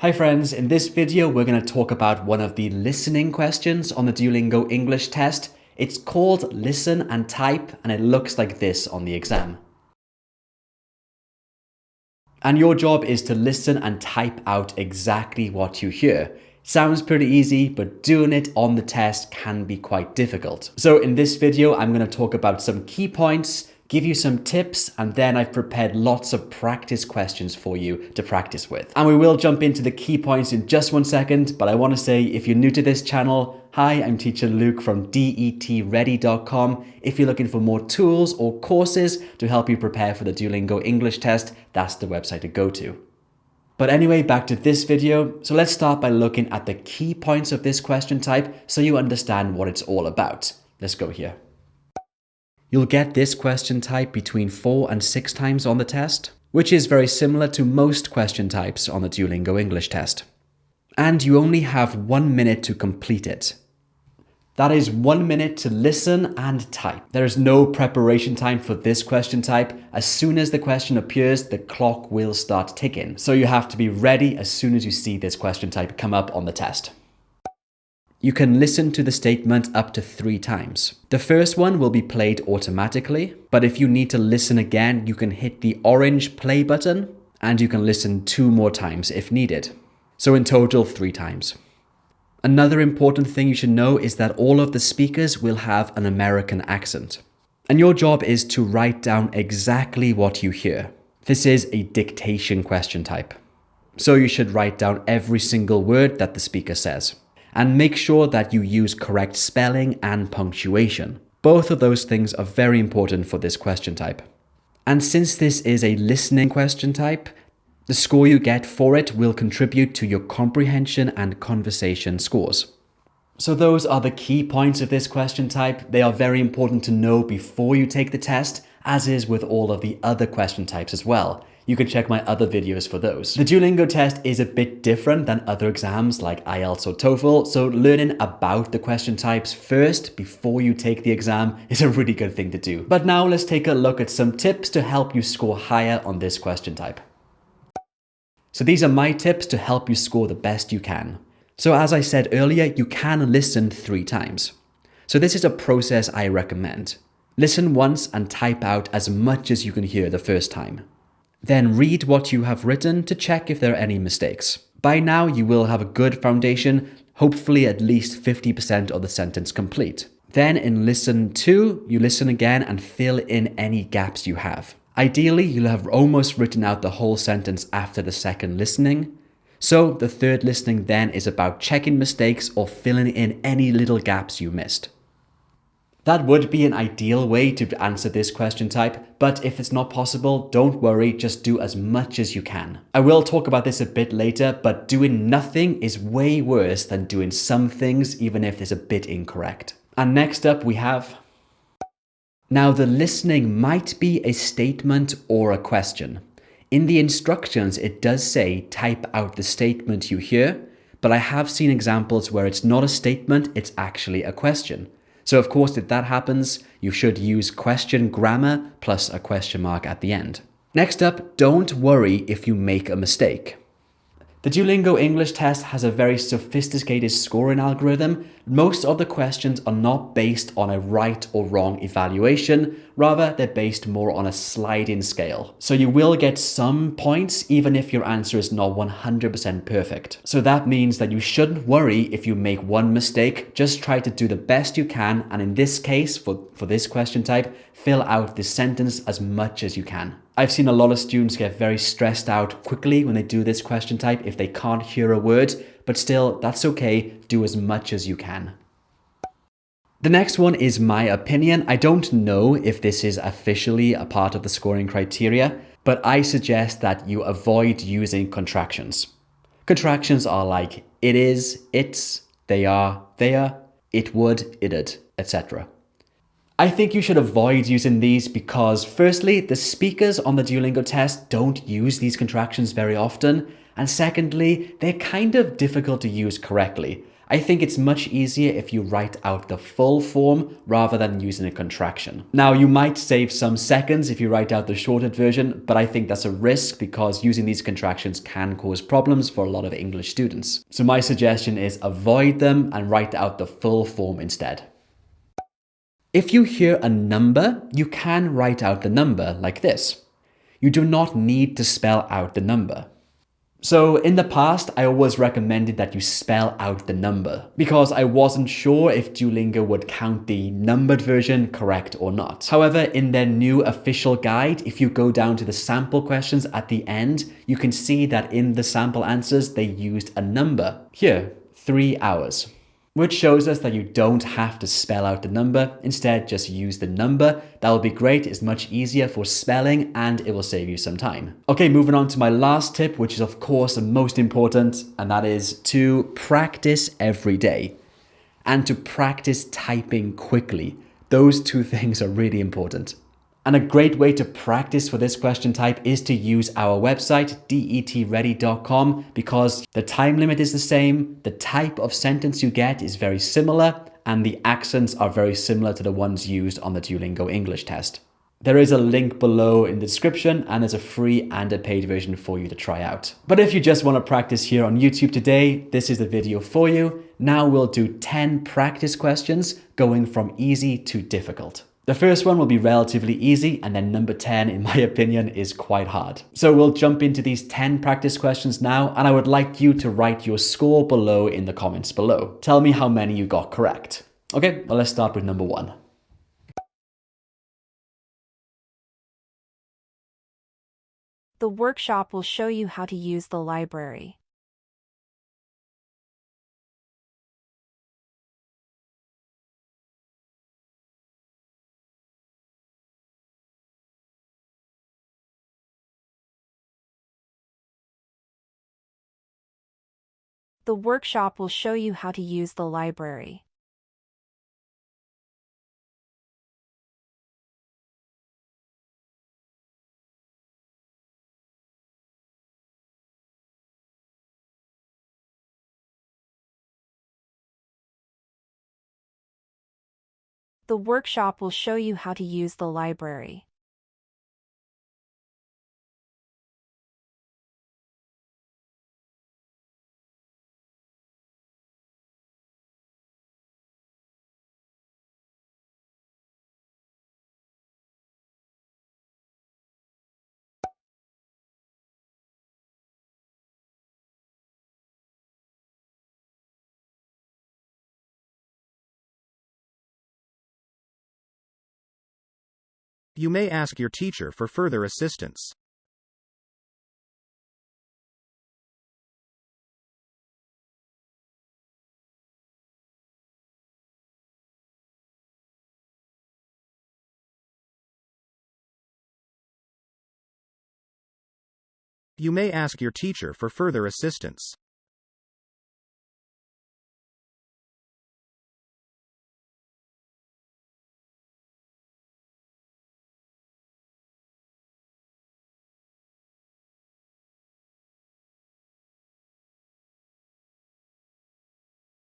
Hi friends, in this video we're going to talk about one of the listening questions on the Duolingo English test. It's called Listen and Type and it looks like this on the exam. And your job is to listen and type out exactly what you hear. Sounds pretty easy, but doing it on the test can be quite difficult. So in this video I'm going to talk about some key points, give you some tips, and then I've prepared lots of practice questions for you to practice with. And we will jump into the key points in just one second, but I want to say if you're new to this channel, hi, I'm teacher Luke from detready.com. If you're looking for more tools or courses to help you prepare for the Duolingo English test, that's the website to go to. But anyway, back to this video. So let's start by looking at the key points of this question type so you understand what it's all about. Let's go here. You'll get this question type between 4 and 6 times on the test, which is very similar to most question types on the Duolingo English test. And you only have 1 minute to complete it. That is 1 minute to listen and type. There is no preparation time for this question type. As soon as the question appears, the clock will start ticking. So you have to be ready as soon as you see this question type come up on the test. You can listen to the statement up to 3 times. The first one will be played automatically, but if you need to listen again, you can hit the orange play button and you can listen 2 more times if needed. So in total, 3 times. Another important thing you should know is that all of the speakers will have an American accent. And your job is to write down exactly what you hear. This is a dictation question type. So you should write down every single word that the speaker says. And make sure that you use correct spelling and punctuation. Both of those things are very important for this question type. And since this is a listening question type, the score you get for it will contribute to your comprehension and conversation scores. So those are the key points of this question type. They are very important to know before you take the test, as is with all of the other question types as well. You can check my other videos for those. The Duolingo test is a bit different than other exams like IELTS or TOEFL, so learning about the question types first before you take the exam is a really good thing to do. But now let's take a look at some tips to help you score higher on this question type. So these are my tips to help you score the best you can. So as I said earlier, you can listen 3 times. So this is a process I recommend. Listen once and type out as much as you can hear the first time. Then read what you have written to check if there are any mistakes. By now you will have a good foundation, hopefully at least 50% of the sentence complete. Then in listen 2, you listen again and fill in any gaps you have. Ideally, you'll have almost written out the whole sentence after the second listening. So the third listening then is about checking mistakes or filling in any little gaps you missed. That would be an ideal way to answer this question type, but if it's not possible, don't worry, just do as much as you can. I will talk about this a bit later, but doing nothing is way worse than doing some things, even if it's a bit incorrect. And next up we have... Now the listening might be a statement or a question. In the instructions, it does say type out the statement you hear, but I have seen examples where it's not a statement, it's actually a question. So of course, if that happens, you should use question grammar plus a question mark at the end. Next up, don't worry if you make a mistake. The Duolingo English test has a very sophisticated scoring algorithm. Most of the questions are not based on a right or wrong evaluation, rather they're based more on a sliding scale. So you will get some points even if your answer is not 100% perfect. So that means that you shouldn't worry if you make one mistake, just try to do the best you can, and in this case, for this question type, fill out the sentence as much as you can. I've seen a lot of students get very stressed out quickly when they do this question type if they can't hear a word, but still, that's okay, do as much as you can. The next one is my opinion. I don't know if this is officially a part of the scoring criteria, but I suggest that you avoid using contractions. Contractions are like it is, it's, they are, it would, it'd, etc. I think you should avoid using these because firstly, the speakers on the Duolingo test don't use these contractions very often. And secondly, they're kind of difficult to use correctly. I think it's much easier if you write out the full form rather than using a contraction. Now, you might save some seconds if you write out the shortened version, but I think that's a risk because using these contractions can cause problems for a lot of English students. So my suggestion is avoid them and write out the full form instead. If you hear a number, you can write out the number like this. You do not need to spell out the number. So in the past, I always recommended that you spell out the number because I wasn't sure if Duolingo would count the numbered version correct or not. However, in their new official guide, if you go down to the sample questions at the end, you can see that in the sample answers, they used a number. Here, 3 hours. Which shows us that you don't have to spell out the number, instead just use the number. That will be great, it's much easier for spelling and it will save you some time. Okay, moving on to my last tip, which is of course the most important, and that is to practice every day and to practice typing quickly. Those two things are really important. And a great way to practice for this question type is to use our website, detready.com, because the time limit is the same, the type of sentence you get is very similar, and the accents are very similar to the ones used on the Duolingo English test. There is a link below in the description, and there's a free and a paid version for you to try out. But if you just want to practice here on YouTube today, this is the video for you. Now we'll do 10 practice questions going from easy to difficult. The first one will be relatively easy, and then number 10, in my opinion, is quite hard. So we'll jump into these 10 practice questions now, and I would like you to write your score below in the comments below. Tell me how many you got correct. Okay, well, let's start with number 1. The workshop will show you how to use the library. The workshop will show you how to use the library. The workshop will show you how to use the library. You may ask your teacher for further assistance. You may ask your teacher for further assistance.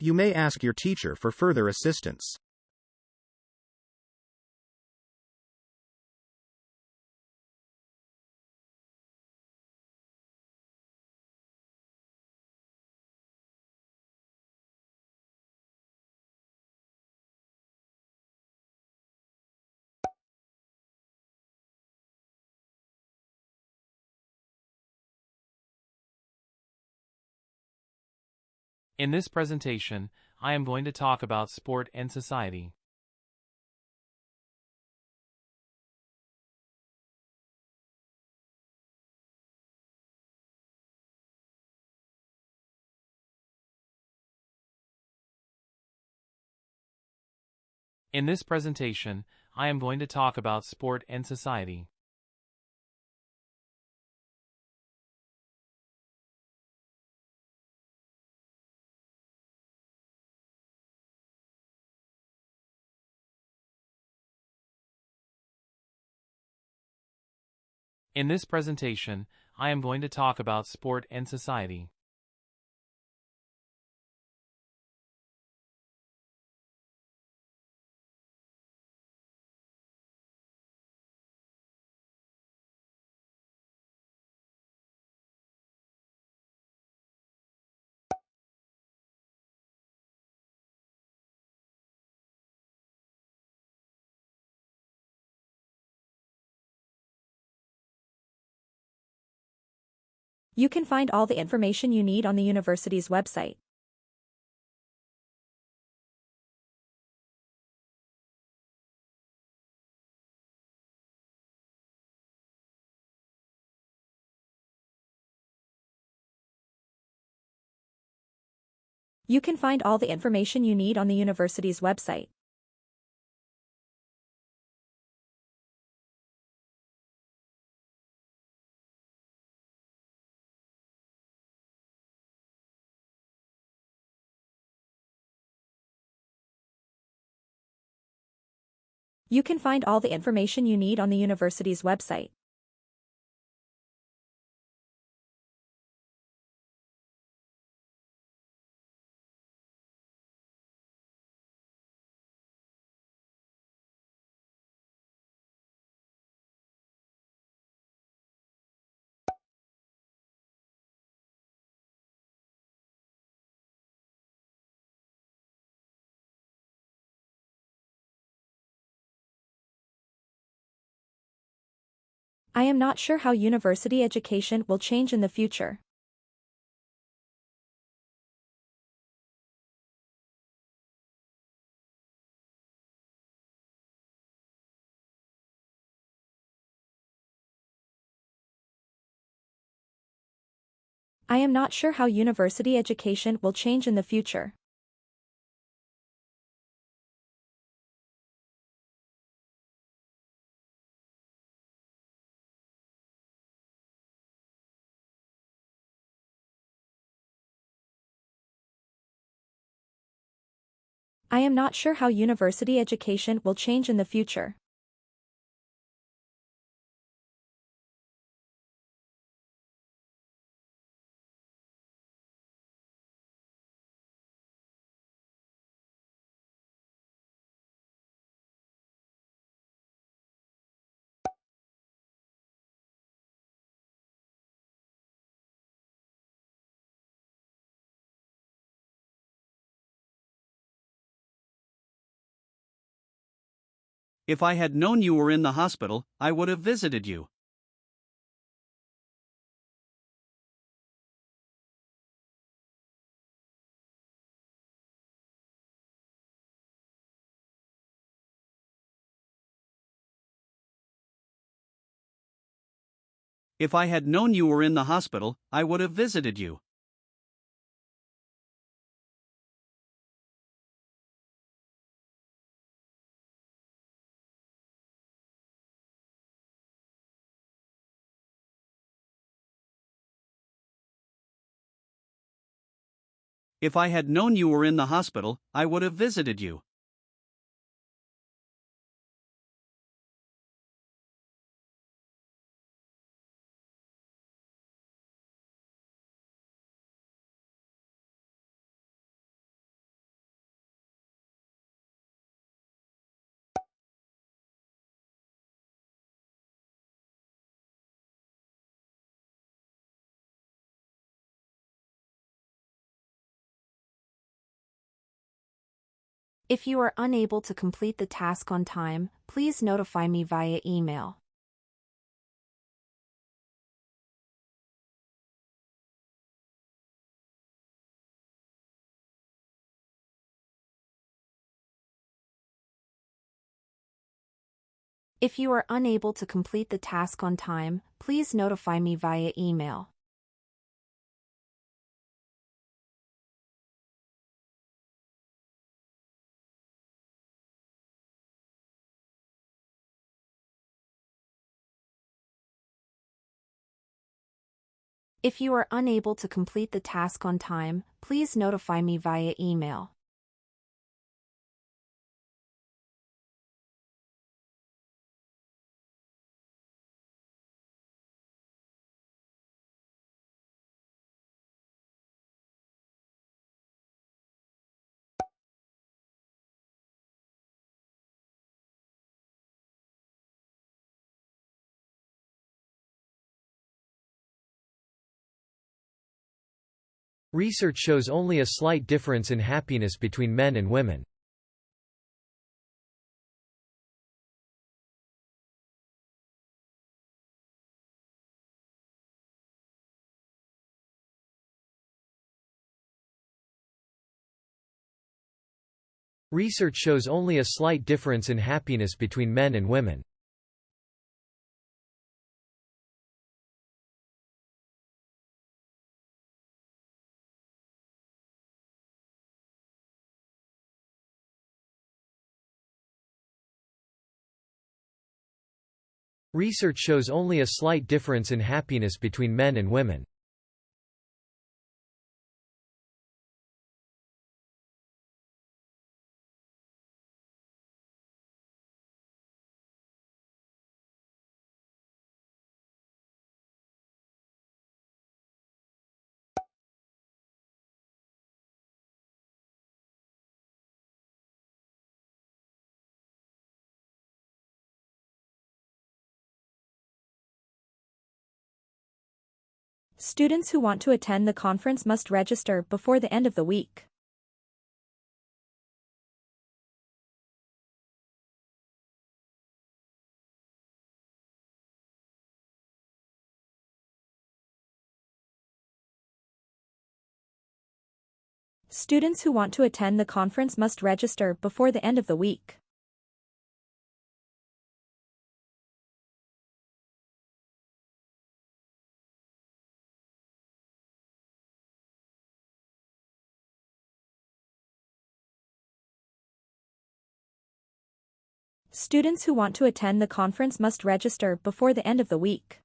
You may ask your teacher for further assistance. In this presentation, I am going to talk about sport and society. In this presentation, I am going to talk about sport and society. In this presentation, I am going to talk about sport and society. You can find all the information you need on the university's website. You can find all the information you need on the university's website. You can find all the information you need on the university's website. I am not sure how university education will change in the future. I am not sure how university education will change in the future. I am not sure how university education will change in the future. If I had known you were in the hospital, I would have visited you. If I had known you were in the hospital, I would have visited you. If I had known you were in the hospital, I would have visited you. If you are unable to complete the task on time, please notify me via email. If you are unable to complete the task on time, please notify me via email. If you are unable to complete the task on time, please notify me via email. Research shows only a slight difference in happiness between men and women. Research shows only a slight difference in happiness between men and women. Research shows only a slight difference in happiness between men and women. Students who want to attend the conference must register before the end of the week. Students who want to attend the conference must register before the end of the week. Students who want to attend the conference must register before the end of the week.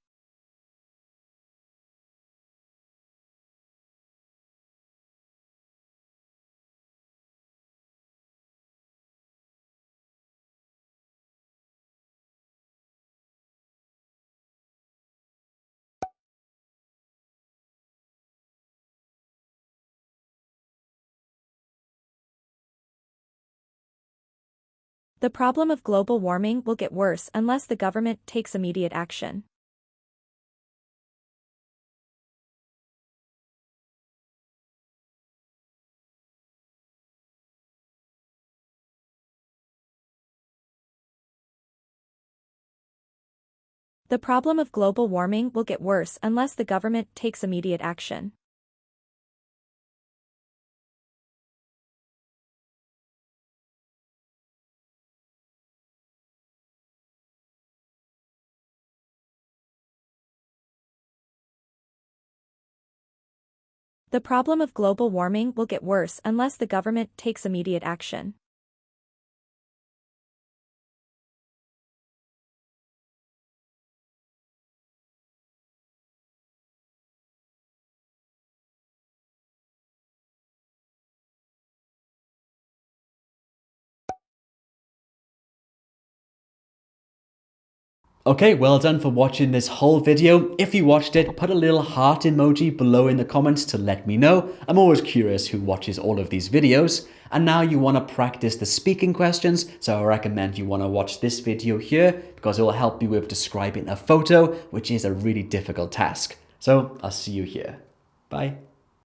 The problem of global warming will get worse unless the government takes immediate action. The problem of global warming will get worse unless the government takes immediate action. The problem of global warming will get worse unless the government takes immediate action. Okay, well done for watching this whole video. If you watched it, put a little heart emoji below in the comments to let me know. I'm always curious who watches all of these videos. And now you want to practice the speaking questions, so I recommend you want to watch this video here because it will help you with describing a photo, which is a really difficult task. So I'll see you here. Bye.